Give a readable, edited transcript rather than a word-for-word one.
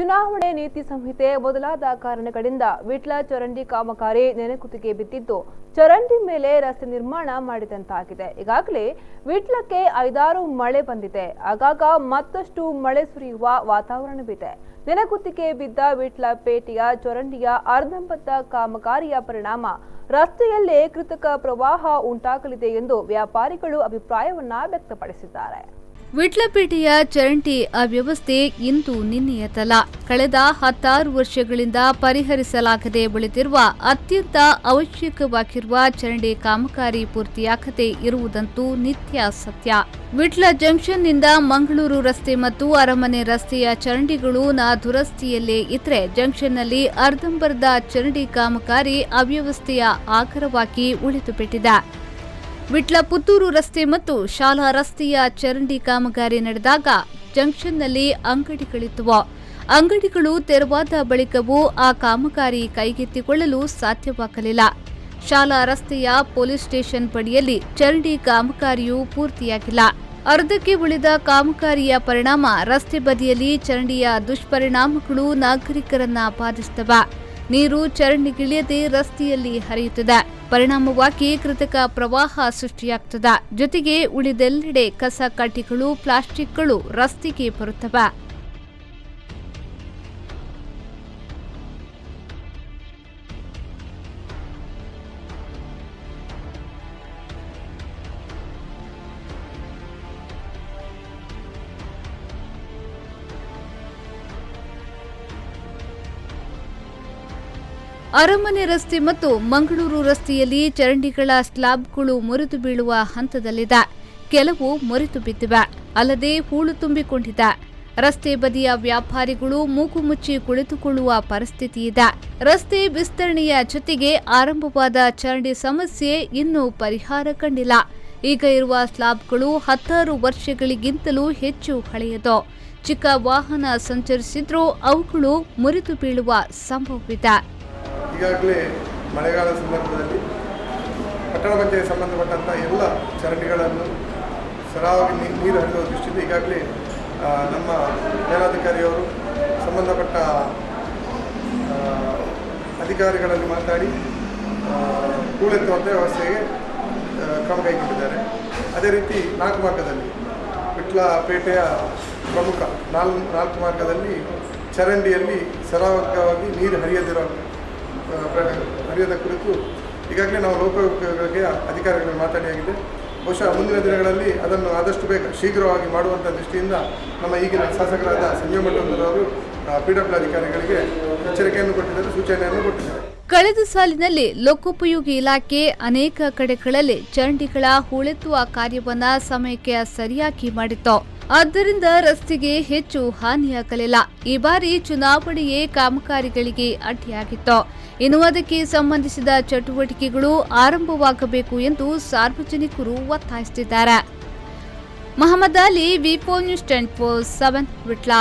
ಚುನಾವಣೆ ನೀತಿ ಸಂಹಿತೆ ಮೊದಲಾದ ಕಾರಣಗಳಿಂದ ವಿಟ್ಲ ಚರಂಡಿ ಕಾಮಗಾರಿ ನೆನೆಗುದಿಗೆ ಬಿದ್ದಿದ್ದು ಚರಂಡಿ ಮೇಲೆ ರಸ್ತೆ ನಿರ್ಮಾಣ ಮಾಡಿದಂತಾಗಿದೆ. ಈಗಾಗಲೇ ವಿಟ್ಲಕ್ಕೆ 5-6 ಮಳೆ ಬಂದಿದೆ. ಆಗಾಗ ಮತ್ತಷ್ಟು ಮಳೆ ಸುರಿಯುವ ವಾತಾವರಣವಿದೆ. ನೆನೆಗುದಿಗೆ ಬಿದ್ದ ವಿಟ್ಲ ಪೇಟೆಯ ಚರಂಡಿಯ ಅರ್ಧಂಬರ್ಧ ಕಾಮಗಾರಿಯ ಪರಿಣಾಮ ರಸ್ತೆಯಲ್ಲೇ ಕೃತಕ ಪ್ರವಾಹ ಉಂಟಾಗಲಿದೆ ಎಂದು ವ್ಯಾಪಾರಿಗಳು ಅಭಿಪ್ರಾಯವನ್ನ ವ್ಯಕ್ತಪಡಿಸಿದ್ದಾರೆ. ವಿಟ್ಲಪೇಟೆಯ ಚರಂಡಿ ಅವ್ಯವಸ್ಥೆ ಇಂದು ನಿನ್ನೆಯದಲ್ಲ. ಕಳೆದ 16 ವರ್ಷಗಳಿಂದ ಪರಿಹರಿಸಲಾಗದೆ ಉಳಿದಿರುವ ಅತ್ಯಂತ ಅವಶ್ಯಕವಾಗಿರುವ ಚರಂಡಿ ಕಾಮಗಾರಿ ಪೂರ್ತಿಯಾಗದೆ ಇರುವುದಂತೂ ನಿತ್ಯ ಸತ್ಯ. ವಿಟ್ಲ ಜಂಕ್ಷನ್ನಿಂದ ಮಂಗಳೂರು ರಸ್ತೆ ಮತ್ತು ಅರಮನೆ ರಸ್ತೆಯ ಚರಂಡಿಗಳು ದುರಸ್ತಿಯಲ್ಲೇ ಇದ್ರೆ ಜಂಕ್ಷನ್ನಲ್ಲಿ ಅರ್ಧಂಬರ್ಧ ಚರಂಡಿ ಕಾಮಗಾರಿ ಅವ್ಯವಸ್ಥೆಯ ಆಗರವಾಗಿ ಉಳಿದುಬಿಟ್ಟಿದೆ. ವಿಟ್ಲ ಪುತ್ತೂರು ರಸ್ತೆ ಮತ್ತು ಶಾಲಾ ರಸ್ತೆಯ ಚರಂಡಿ ಕಾಮಗಾರಿ ನಡೆದಾಗ ಜಂಕ್ಷನ್ನಲ್ಲಿ ಅಂಗಡಿಗಳಿದ್ದವು. ಅಂಗಡಿಗಳು ತೆರವಾದ ಬಳಿಕವೂ ಆ ಕಾಮಗಾರಿ ಕೈಗೆತ್ತಿಕೊಳ್ಳಲು ಸಾಧ್ಯವಾಗಲಿಲ್ಲ. ಶಾಲಾ ರಸ್ತೆಯ ಪೊಲೀಸ್ ಸ್ಟೇಷನ್ ಬಳಿಯಲ್ಲಿ ಚರಂಡಿ ಕಾಮಗಾರಿಯೂ ಪೂರ್ತಿಯಾಗಿಲ್ಲ. ಅರ್ಧಕ್ಕೆ ಉಳಿದ ಕಾಮಗಾರಿಯ ಪರಿಣಾಮ ರಸ್ತೆ ಬದಿಯಲ್ಲಿ ಚರಂಡಿಯ ದುಷ್ಪರಿಣಾಮಗಳು ನಾಗರಿಕರನ್ನ ಬಾಧಿಸುತ್ತವೆ. ನೀರು ಚರಂಡಿಗಿಳಿಯದೆ ರಸ್ತೆಯಲ್ಲಿ ಹರಿಯುತ್ತದೆ. ಪರಿಣಾಮವಾಗಿ ಕೃತಕ ಪ್ರವಾಹ ಸೃಷ್ಟಿಯಾಗುತ್ತದೆ. ಜೊತೆಗೆ ಉಳಿದೆಲ್ಲೆಡೆ ಕಸ ಕಡ್ಡಿಗಳು, ಪ್ಲಾಸ್ಟಿಕ್ಗಳು ರಸ್ತೆಗೆ ಬರುತ್ತವೆ. ಅರಮನೆ ರಸ್ತೆ ಮತ್ತು ಮಂಗಳೂರು ರಸ್ತೆಯಲ್ಲಿ ಚರಂಡಿಗಳ ಸ್ಲಾಬ್ಗಳು ಮುರಿದು ಬೀಳುವ ಹಂತದಲ್ಲಿದೆ. ಕೆಲವು ಮುರಿದು ಬಿದ್ದಿವೆ, ಅಲ್ಲದೆ ಹೂಳು ತುಂಬಿಕೊಂಡಿದೆ. ರಸ್ತೆ ಬದಿಯ ವ್ಯಾಪಾರಿಗಳು ಮೂಗು ಮುಚ್ಚಿ ಕುಳಿತುಕೊಳ್ಳುವ ಪರಿಸ್ಥಿತಿ ಇದೆ. ರಸ್ತೆ ವಿಸ್ತರಣೆಯ ಜೊತೆಗೆ ಆರಂಭವಾದ ಚರಂಡಿ ಸಮಸ್ಯೆ ಇನ್ನೂ ಪರಿಹಾರ ಕಂಡಿಲ್ಲ. ಈಗ ಇರುವ ಸ್ಲಾಬ್ಗಳು 16 ವರ್ಷಗಳಿಗಿಂತಲೂ ಹೆಚ್ಚು ಹಳೆಯದು. ಚಿಕ್ಕ ವಾಹನ ಸಂಚರಿಸಿದ್ರೂ ಅವುಗಳು ಮುರಿದು ಬೀಳುವ ಸಂಭವವಿದೆ. ಈಗಾಗಲೇ ಮಳೆಗಾಲ ಸಂದರ್ಭದಲ್ಲಿ ಪಟ್ಟಣ ಪಂಚಾಯತ್ ಸಂಬಂಧಪಟ್ಟಂಥ ಎಲ್ಲ ಚರಂಡಿಗಳನ್ನು ಸರಾಗವಾಗಿ ನೀರು ಹರಿಯುವ ದೃಷ್ಟಿಯಿಂದ ಈಗಾಗಲೇ ನಮ್ಮ ಮೇಲಾಧಿಕಾರಿಯವರು ಸಂಬಂಧಪಟ್ಟ ಅಧಿಕಾರಿಗಳಲ್ಲಿ ಮಾತಾಡಿ ಹೂಳೆತ್ತುವಂಥ ವ್ಯವಸ್ಥೆಗೆ ಕ್ರಮ ಕೈಗೊಂಡಿದ್ದಾರೆ. ಅದೇ ರೀತಿ 4 ಮಾರ್ಗದಲ್ಲಿ ವಿಟ್ಲ ಪೇಟೆಯ ಪ್ರಮುಖ 4 ಮಾರ್ಗದಲ್ಲಿ ಚರಂಡಿಯಲ್ಲಿ ಸರಾಗವಾಗಿ ನೀರು ಹರಿಯದ ಕುರಿತು ಈಗಾಗಲೇ ನಾವು ಲೋಕೋಪಯೋಗಿ ಅಧಿಕಾರಿಗಳು ಮಾತಾಡಿಯಾಗಿದೆ. ಬಹುಶಃ ಮುಂದಿನ ದಿನಗಳಲ್ಲಿ ಅದನ್ನು ಆದಷ್ಟು ಬೇಗ ಶೀಘ್ರವಾಗಿ ಮಾಡುವಂಥ ದೃಷ್ಟಿಯಿಂದ ನಮ್ಮ ಈಗಿನ ಶಾಸಕರಾದ ಸಂಜಯ್ ಮಂಡಲರವರು PW ಅಧಿಕಾರಿಗಳಿಗೆ ಎಚ್ಚರಿಕೆಯನ್ನು ಕೊಟ್ಟಿದ್ದಾರೆ, ಸೂಚನೆಯನ್ನು ಕೊಟ್ಟಿದ್ದಾರೆ. ಕಳೆದ ಸಾಲಿನಲ್ಲಿ ಲೋಕೋಪಯೋಗಿ ಇಲಾಖೆ ಅನೇಕ ಕಡೆಗಳಲ್ಲಿ ಚರಂಡಿಗಳ ಹೂಳೆತ್ತುವ ಕಾರ್ಯವನ್ನ ಸಮಯಕ್ಕೆ ಸರಿಯಾಗಿ ಮಾಡಿತ್ತು. ಆದ್ದರಿಂದ ರಸ್ತೆಗೆ ಹೆಚ್ಚು ಹಾನಿಯಾಗಲಿಲ್ಲ. ಈ ಬಾರಿ ಚುನಾವಣೆಯೇ ಕಾಮಗಾರಿಗಳಿಗೆ ಅಡ್ಡಿಯಾಗಿತ್ತು. ಇನ್ನು ಅದಕ್ಕೆ ಸಂಬಂಧಿಸಿದ ಚಟುವಟಿಕೆಗಳು ಆರಂಭವಾಗಬೇಕು ಎಂದು ಸಾರ್ವಜನಿಕರು ಒತ್ತಾಯಿಸುತ್ತಿದ್ದಾರೆ. Mohammed Ali, V4 News 24/7 Vitla.